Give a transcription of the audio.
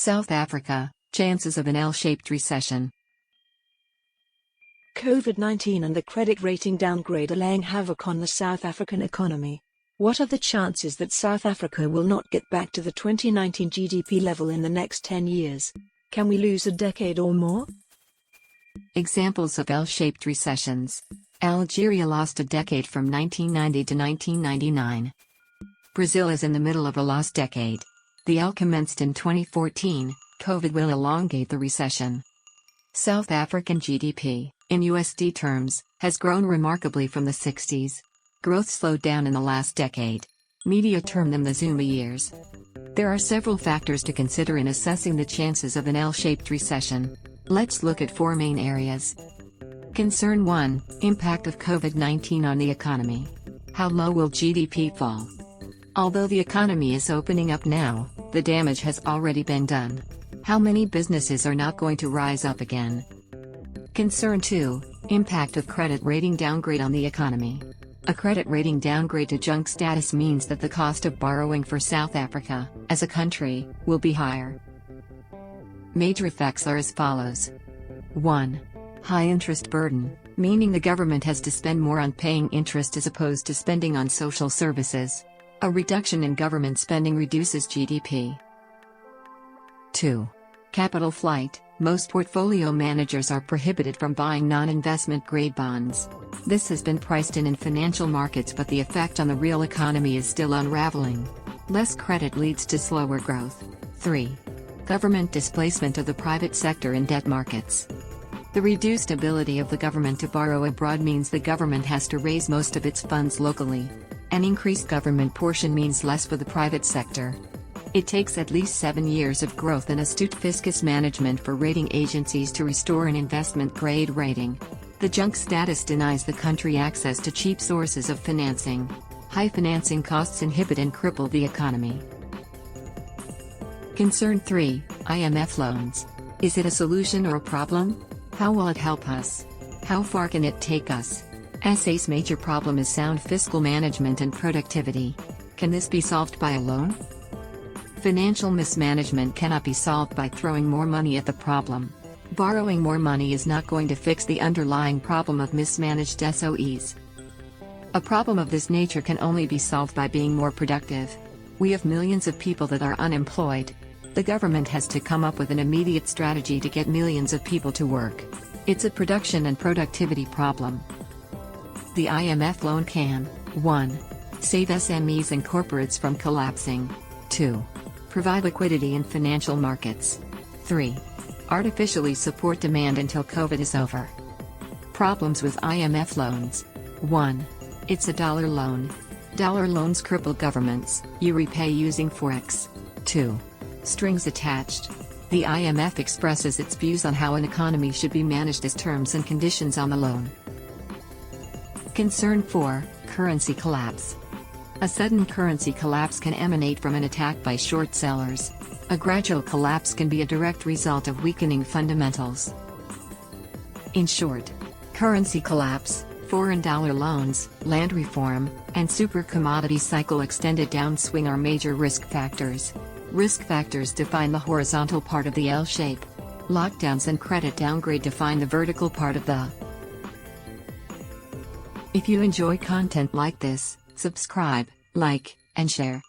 South Africa, chances of an L-shaped recession. COVID-19 and the credit rating downgrade are laying havoc on the South African economy. What are the chances that South Africa will not get back to the 2019 GDP level in the next 10 years? Can we lose a decade or more? Examples of L-shaped recessions. Algeria lost a decade from 1990 to 1999. Brazil is in the middle of a lost decade. The L commenced in 2014, COVID will elongate the recession. South African GDP, in USD terms, has grown remarkably from the 60s. Growth slowed down in the last decade. Media term them the Zuma years. There are several factors to consider in assessing the chances of an L-shaped recession. Let's look at four main areas. Concern 1, impact of COVID-19 on the economy. How low will GDP fall? Although the economy is opening up now, the damage has already been done. How many businesses are not going to rise up again? Concern 2, impact of credit rating downgrade on the economy. A credit rating downgrade to junk status means that the cost of borrowing for South Africa, as a country, will be higher. Major effects are as follows. 1. High interest burden, meaning the government has to spend more on paying interest as opposed to spending on social services. A reduction in government spending reduces GDP. 2. Capital flight, most portfolio managers are prohibited from buying non-investment grade bonds. This has been priced in financial markets, but the effect on the real economy is still unraveling. Less credit leads to slower growth. 3. Government displacement of the private sector in debt markets. The reduced ability of the government to borrow abroad means the government has to raise most of its funds locally. An increased government portion means less for the private sector. It takes at least 7 years of growth and astute fiscus management for rating agencies to restore an investment-grade rating. The junk status denies the country access to cheap sources of financing. High financing costs inhibit and cripple the economy. Concern 3, IMF loans. Is it a solution or a problem? How will it help us? How far can it take us? SA's major problem is sound fiscal management and productivity. Can this be solved by a loan? Financial mismanagement cannot be solved by throwing more money at the problem. Borrowing more money is not going to fix the underlying problem of mismanaged SOEs. A problem of this nature can only be solved by being more productive. We have millions of people that are unemployed. The government has to come up with an immediate strategy to get millions of people to work. It's a production and productivity problem. The IMF loan can 1. Save SMEs and corporates from collapsing. 2. Provide liquidity in financial markets. 3. Artificially support demand until COVID is over. Problems with IMF loans. 1. It's a dollar loan. Dollar loans cripple governments, you repay using Forex. 2. Strings attached. The IMF expresses its views on how an economy should be managed as terms and conditions on the loan. Concern 4, currency collapse. A sudden currency collapse can emanate from an attack by short sellers. A gradual collapse can be a direct result of weakening fundamentals. In short, currency collapse, foreign dollar loans, land reform, and super commodity cycle extended downswing are major risk factors. Risk factors define the horizontal part of the L shape. Lockdowns and credit downgrade define the vertical part of the. If you enjoy content like this, subscribe, like, and share.